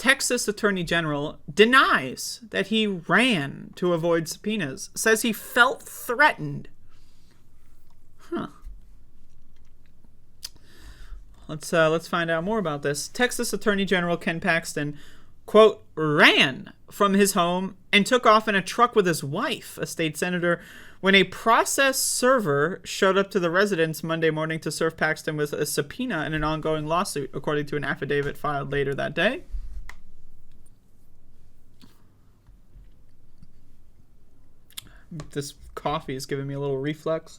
Texas Attorney General denies that he ran to avoid subpoenas, says he felt threatened. Let's find out more about this. Texas Attorney General Ken Paxton, quote, ran from his home and took off in a truck with his wife, a state senator, when a process server showed up to the residence Monday morning to serve Paxton with a subpoena in an ongoing lawsuit, according to an affidavit filed later that day. This coffee is giving me a little reflux.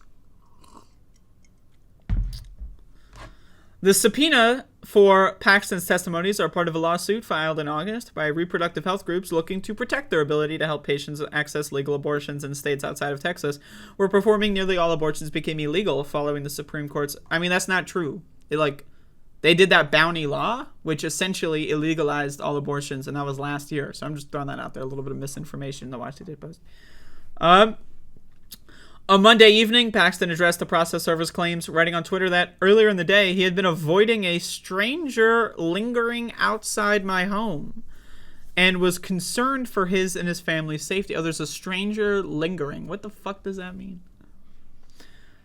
The subpoena for Paxton's testimonies are part of a lawsuit filed in August by reproductive health groups looking to protect their ability to help patients access legal abortions in states outside of Texas, where performing nearly all abortions became illegal following the Supreme Court's... I mean, that's not true. They did that bounty law, which essentially illegalized all abortions, and that was last year. So I'm just throwing that out there. A little bit of misinformation in the Washington Post. On Monday evening, Paxton addressed the process server's claims, writing on Twitter that earlier in the day, he had been avoiding a stranger lingering outside my home and was concerned for his and his family's safety. Oh, there's a stranger lingering. What the fuck does that mean?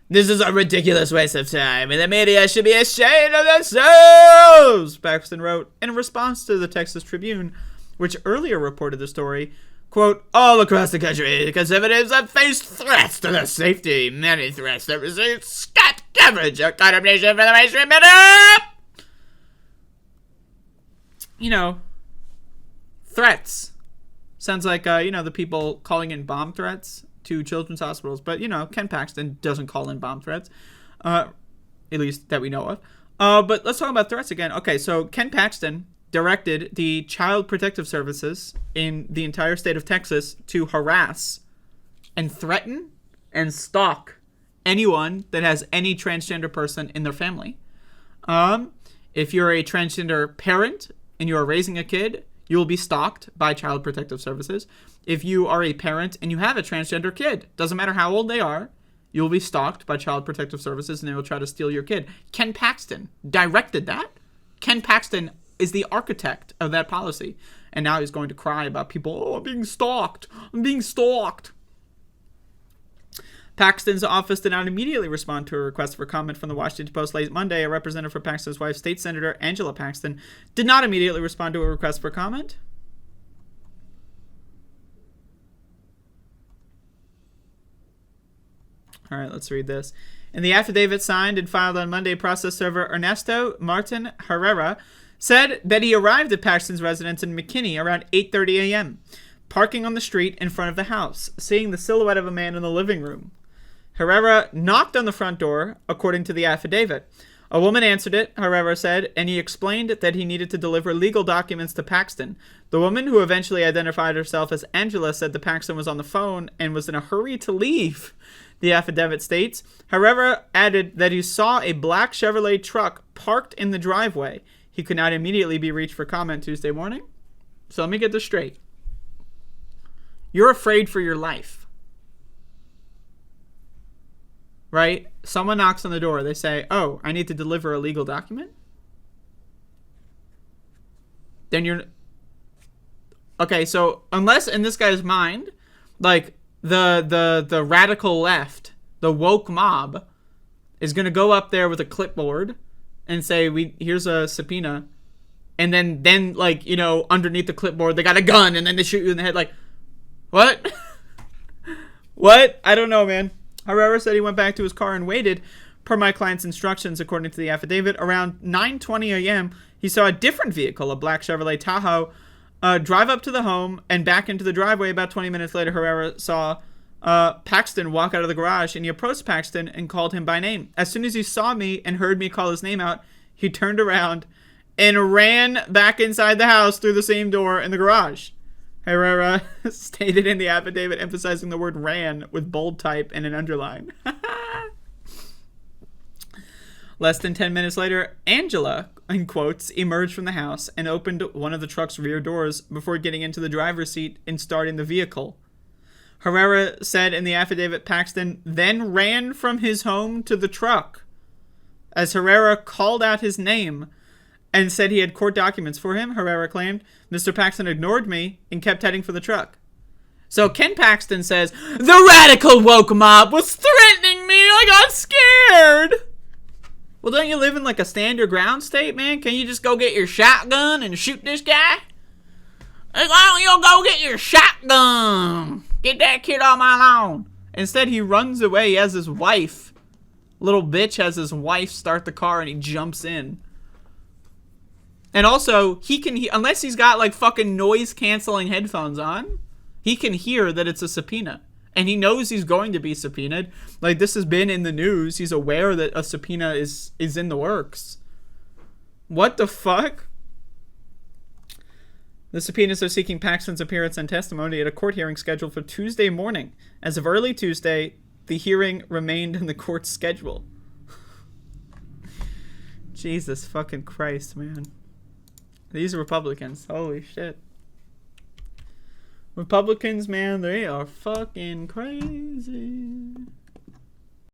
This is a ridiculous waste of time, and the media should be ashamed of themselves, Paxton wrote in response to the Texas Tribune, which earlier reported the story. Quote, all across the country, conservatives have faced threats to their safety. Many threats that received scant coverage or condemnation for the mainstream media. You know, threats. Sounds like, the people calling in bomb threats to children's hospitals. But, Ken Paxton doesn't call in bomb threats, at least that we know of. But let's talk about threats again. Okay, so Ken Paxton directed the Child Protective Services in the entire state of Texas to harass and threaten and stalk anyone that has any transgender person in their family. If you're a transgender parent and you are raising a kid, you will be stalked by Child Protective Services. If you are a parent and you have a transgender kid, doesn't matter how old they are, you will be stalked by Child Protective Services and they will try to steal your kid. Ken Paxton directed that. Ken Paxton is the architect of that policy. And now he's going to cry about people, oh, I'm being stalked. I'm being stalked. Paxton's office did not immediately respond to a request for comment from the Washington Post late Monday. A representative for Paxton's wife, State Senator Angela Paxton, did not immediately respond to a request for comment. All right, let's read this. In the affidavit signed and filed on Monday, process server Ernesto Martin Herrera said that he arrived at Paxton's residence in McKinney around 8:30 a.m., parking on the street in front of the house, seeing the silhouette of a man in the living room. Herrera knocked on the front door, according to the affidavit. A woman answered it, Herrera said, and he explained that he needed to deliver legal documents to Paxton. The woman, who eventually identified herself as Angela, said that Paxton was on the phone and was in a hurry to leave. The affidavit states, Herrera added that he saw a black Chevrolet truck parked in the driveway. He could not immediately be reached for comment Tuesday morning. So let me get this straight. You're afraid for your life. Right? Someone knocks on the door. They say, oh, I need to deliver a legal document. Then you're... Okay, so unless in this guy's mind, like the radical left, the woke mob, is going to go up there with a clipboard and say, here's a subpoena. And then like, underneath the clipboard, they got a gun and then they shoot you in the head. Like, what? What? I don't know, man. Herrera said he went back to his car and waited, per my client's instructions, according to the affidavit. Around 9:20 a.m., he saw a different vehicle, a black Chevrolet Tahoe, drive up to the home and back into the driveway. About 20 minutes later, Herrera saw Paxton walk out of the garage, and he approached Paxton and called him by name. As soon as he saw me and heard me call his name out, he turned around and ran back inside the house through the same door in the garage. Herrera stated in the affidavit, emphasizing the word ran with bold type and an underline. Less than 10 minutes later, Angela, in quotes, emerged from the house and opened one of the truck's rear doors before getting into the driver's seat and starting the vehicle. Herrera said in the affidavit, Paxton then ran from his home to the truck. As Herrera called out his name, and said he had court documents for him, Herrera claimed. Mr. Paxton ignored me and kept heading for the truck. So Ken Paxton says, the radical woke mob was threatening me. I got scared. Well, don't you live in like a stand your ground state, man? Can you just go get your shotgun and shoot this guy? Why don't you go get your shotgun? Get that kid off my lawn. Instead, he runs away. He has his wife. Little bitch has his wife start the car and he jumps in. And also, he can, unless he's got like fucking noise canceling headphones on, he can hear that it's a subpoena. And he knows he's going to be subpoenaed. Like, this has been in the news. He's aware that a subpoena is in the works. What the fuck? The subpoenas are seeking Paxton's appearance and testimony at a court hearing scheduled for Tuesday morning. As of early Tuesday, the hearing remained in the court's schedule. Jesus fucking Christ, man. These Republicans. Holy shit. Republicans, man, they are fucking crazy.